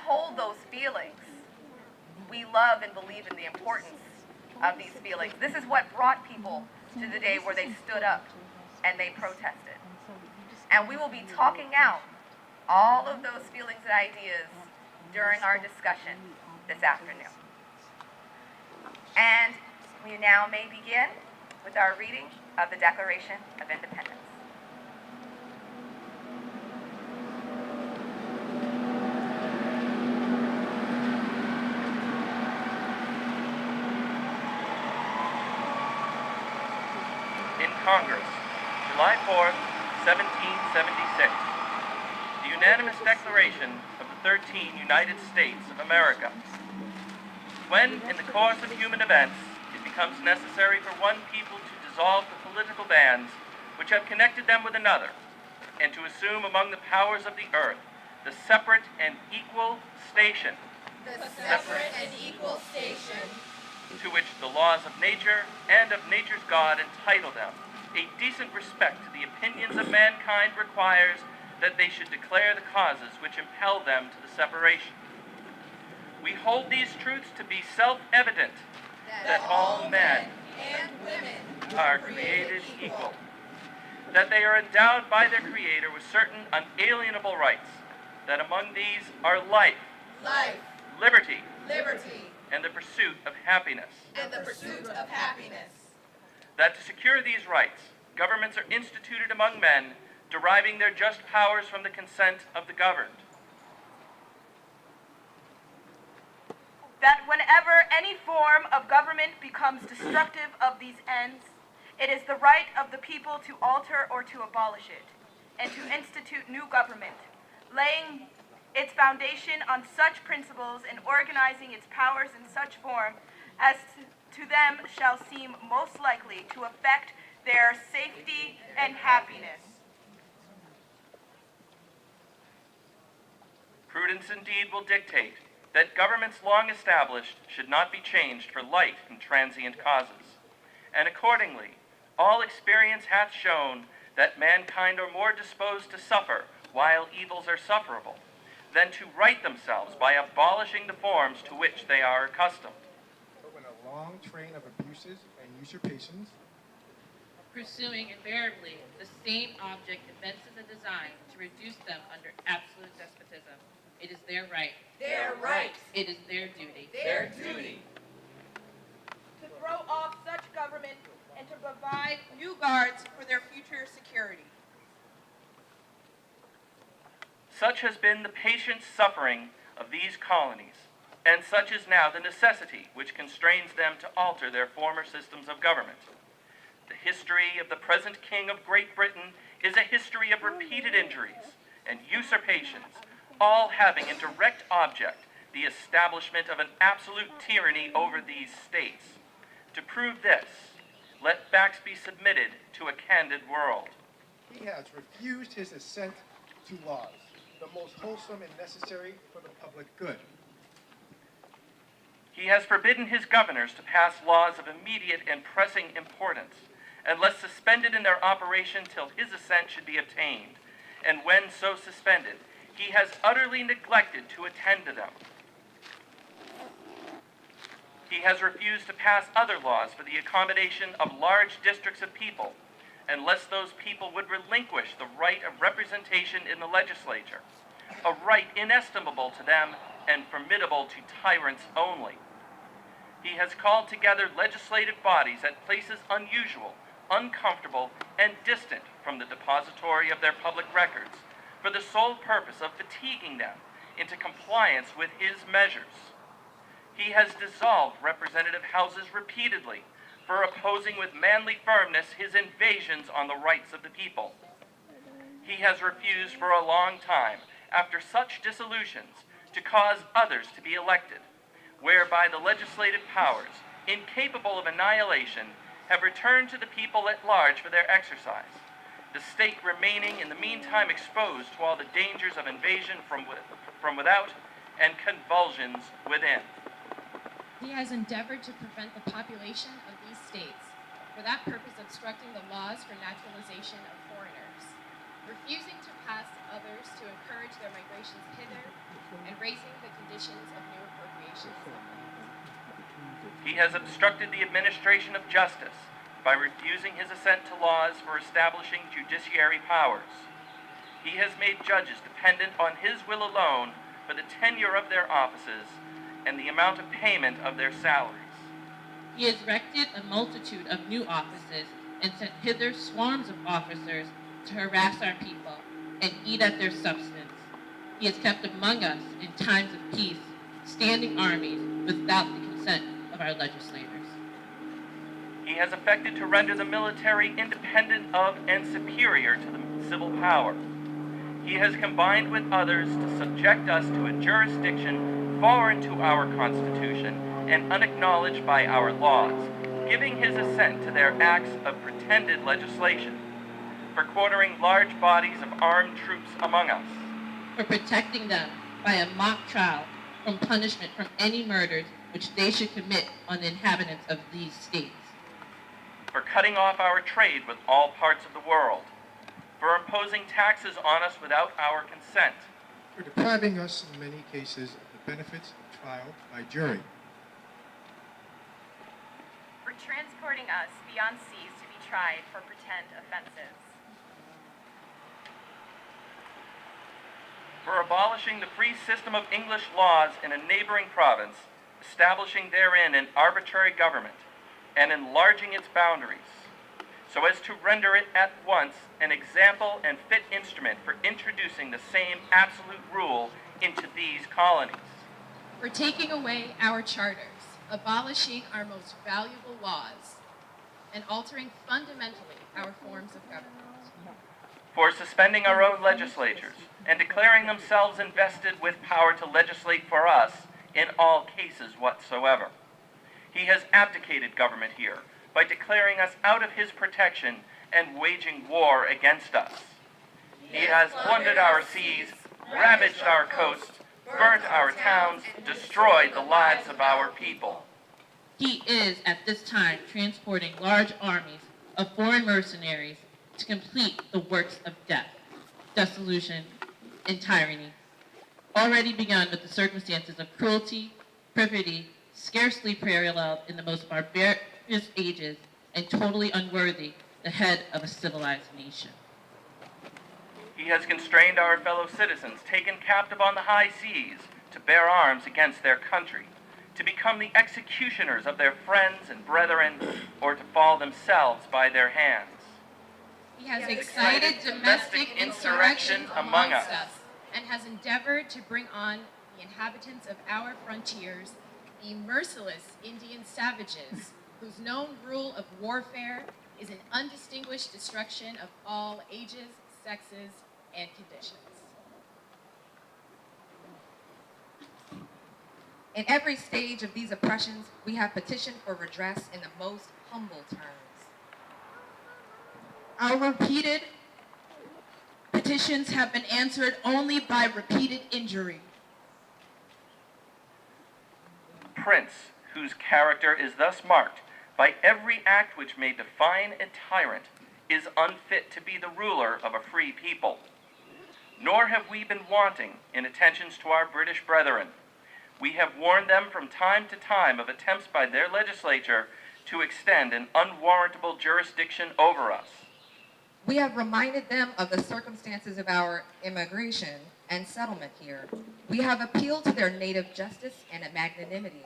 hold those feelings. We love and believe in the importance of these feelings. This is what brought people to the day where they stood up and they protested. And we will be talking out all of those feelings and ideas during our discussion this afternoon. And we now may begin with our reading of the Declaration of Independence. In Congress, July 4th, 1776, the unanimous declaration of the 13 United States of America. When, in the course of human events, it becomes necessary for one people to dissolve the political bands which have connected them with another, and to assume among the powers of the earth the separate and equal station to which the laws of nature and of nature's God entitle them, a decent respect to the opinions of mankind requires that they should declare the causes which impel them to the separation. We hold these truths to be self-evident, that all men and women are created equal, that they are endowed by their Creator with certain unalienable rights, that among these are life, liberty, and the pursuit of happiness. That to secure these rights, governments are instituted among men, deriving their just powers from the consent of the governed. That whenever any form of government becomes destructive of these ends, it is the right of the people to alter or to abolish it, and to institute new government, laying its foundation on such principles and organizing its powers in such form as to them shall seem most likely to affect their safety and happiness. Prudence indeed will dictate that governments long established should not be changed for light and transient causes. And accordingly, all experience hath shown that mankind are more disposed to suffer while evils are sufferable, than to right themselves by abolishing the forms to which they are accustomed. But when a long train of abuses and usurpations, pursuing invariably the same object, evinces a design to reduce them under absolute despotism, it is their right. It is their duty. To throw off such government and to provide new guards for their future security. Such has been the patient suffering of these colonies, and such is now the necessity which constrains them to alter their former systems of government. The history of the present King of Great Britain is a history of repeated injuries and usurpations, all having in direct object the establishment of an absolute tyranny over these states. To prove this, let facts be submitted to a candid world. he has refused his assent to laws, the most wholesome and necessary for the public good. He has forbidden his governors to pass laws of immediate and pressing importance, unless suspended in their operation till his assent should be obtained, and when so suspended, he has utterly neglected to attend to them. He has refused to pass other laws for the accommodation of large districts of people, unless those people would relinquish the right of representation in the legislature, a right inestimable to them and formidable to tyrants only. He has called together legislative bodies at places unusual, uncomfortable, and distant from the depository of their public records, for the sole purpose of fatiguing them into compliance with his measures. He has dissolved representative houses repeatedly for opposing with manly firmness his invasions on the rights of the people. He has refused for a long time, after such dissolutions, to cause others to be elected, whereby the legislative powers, incapable of annihilation, have returned to the people at large for their exercise, the state remaining in the meantime exposed to all the dangers of invasion from without and convulsions within. He has endeavored to prevent the population of these states, for that purpose obstructing the laws for naturalization of foreigners, refusing to pass others to encourage their migrations hither, and raising the conditions of new appropriations of land. He has obstructed the administration of justice by refusing his assent to laws for establishing judiciary powers. He has made judges dependent on his will alone for the tenure of their offices and the amount of payment of their salaries. He has erected a multitude of new offices and sent hither swarms of officers to harass our people and eat at their substance. He has kept among us in times of peace standing armies without the consent of our legislators. He has affected to render the military independent of and superior to the civil power. He has combined with others to subject us to a jurisdiction foreign to our Constitution and unacknowledged by our laws, giving his assent to their acts of pretended legislation, for quartering large bodies of armed troops among us, for protecting them by a mock trial from punishment from any murders which they should commit on the inhabitants of these states, for cutting off our trade with all parts of the world, for imposing taxes on us without our consent, for depriving us in many cases of the benefits of trial by jury, For transporting us beyond seas to be tried for pretend offenses. for abolishing the free system of English laws in a neighboring province, establishing therein an arbitrary government, and enlarging its boundaries, so as to render it at once an example and fit instrument for introducing the same absolute rule into these colonies. For taking away our charters, abolishing our most valuable laws, and altering fundamentally our forms of government. For suspending our own legislatures and declaring themselves invested with power to legislate for us in all cases whatsoever. He has abdicated government here by declaring us out of his protection and waging war against us. He has plundered our seas, ravaged our coasts, burnt our towns, destroyed the lives of our people. He is at this time transporting large armies of foreign mercenaries to complete the works of death, dissolution, and tyranny, already begun with the circumstances of cruelty, perfidy, scarcely paralleled in the most barbarous ages, and totally unworthy the head of a civilized nation. He has constrained our fellow citizens taken captive on the high seas to bear arms against their country, to become the executioners of their friends and brethren, or to fall themselves by their hands. He has excited domestic insurrection amongst us, and has endeavored to bring on the inhabitants of our frontiers, the merciless Indian savages, whose known rule of warfare is an undistinguished destruction of all ages, sexes, and conditions. In every stage of these oppressions, we have petitioned for redress in the most humble terms. Our repeated petitions have been answered only by repeated injury. Prince, whose character is thus marked by every act which may define a tyrant, is unfit to be the ruler of a free people. Nor have we been wanting in attentions to our British brethren. We have warned them from time to time of attempts by their legislature to extend an unwarrantable jurisdiction over us. We have reminded them of the circumstances of our immigration and settlement here. We have appealed to their native justice and magnanimity,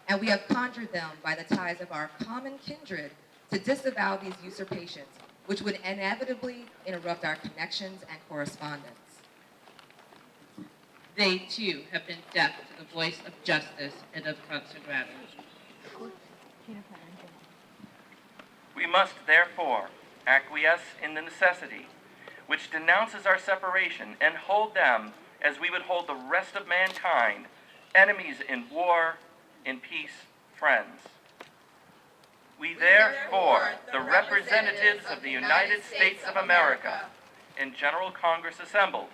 and we have conjured them by the ties of our common kindred to disavow these usurpations, which would inevitably interrupt our connections and correspondence. They, too, have been deaf to the voice of justice and of consanguinity. We must, therefore, acquiesce in the necessity which denounces our separation and hold them as we would hold the rest of mankind, enemies in war, in peace, friends. We therefore, the representatives of the United States of America, in General Congress assembled,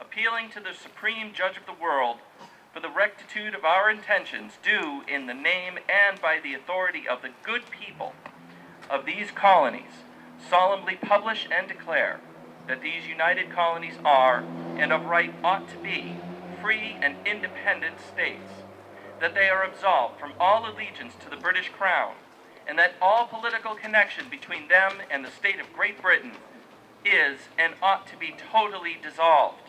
appealing to the Supreme Judge of the world for the rectitude of our intentions, do, in the name and by the authority of the good people of these colonies, solemnly publish and declare that these united colonies are, and of right ought to be, free and independent states, that they are absolved from all allegiance to the British Crown, and that all political connection between them and the state of Great Britain is and ought to be totally dissolved,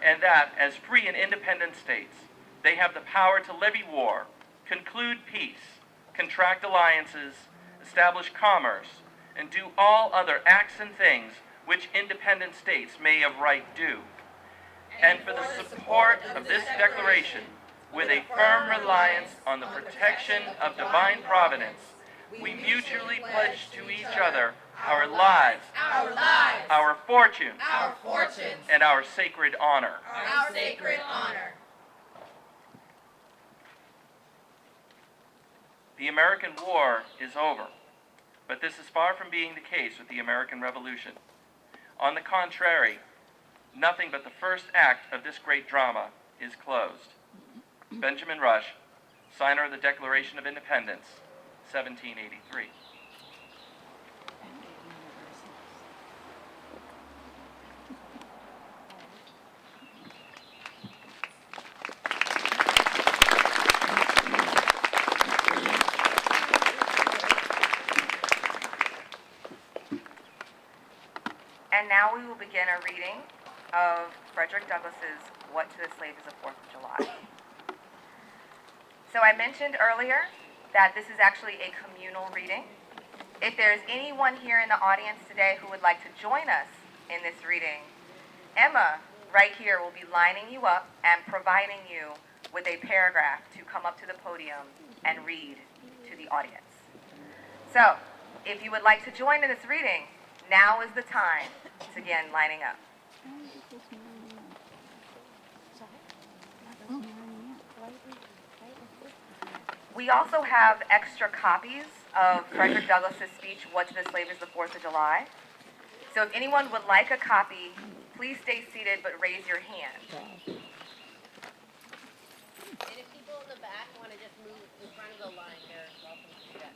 and that, as free and independent states, they have the power to levy war, conclude peace, contract alliances, establish commerce, and do all other acts and things which independent states may of right do. And for the support of this declaration, with a firm reliance on the protection of divine providence, we mutually pledge to each other our lives, our fortunes, and our sacred honor. The American War is over, but this is far from being the case with the American Revolution. On the contrary, nothing but the first act of this great drama is closed. Benjamin Rush, signer of the Declaration of Independence, 1783. And now we will begin a reading of Frederick Douglass's What to the Slave is the 4th of July. So I mentioned earlier that this is actually a communal reading. If there's anyone here in the audience today who would like to join us in this reading, Emma right here will be lining you up and providing you with a paragraph to come up to the podium and read to the audience. So if you would like to join in this reading, now is the time to begin lining up. We also have extra copies of Frederick Douglass's speech, What to the Slave is the 4th of July. So if anyone would like a copy, please stay seated but raise your hand. And if people in the back want to just move in front of the line, they're welcome to do that.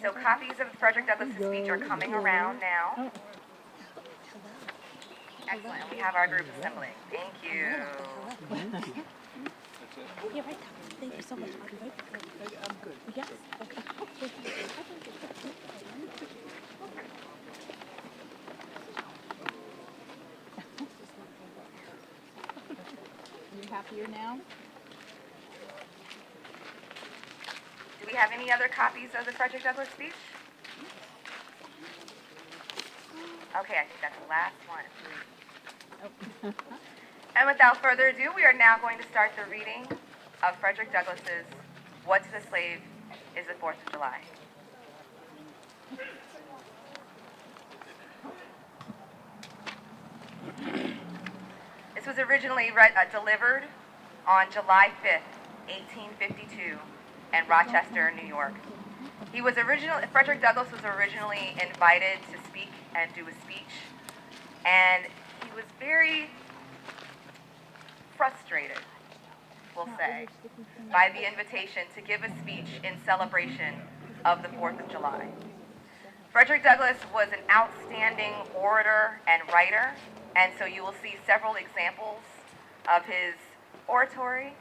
So copies of Frederick Douglass's speech are coming around now. Excellent. We have our group assembling. Thank you. Yeah, right. Thank you so much. I'm good. Yes. Okay. You happier now? Do we have any other copies of the Frederick Douglass speech? Okay, I think that's the last one. And without further ado, we are now going to start the reading of Frederick Douglass's What to the Slave is the 4th of July. This was originally delivered on July 5th, 1852 in Rochester, New York. Frederick Douglass was originally invited to speak and do a speech, and he was very frustrated, we'll say, by the invitation to give a speech in celebration of the 4th of July. Frederick Douglass was an outstanding orator and writer, and so you will see several examples of his oratory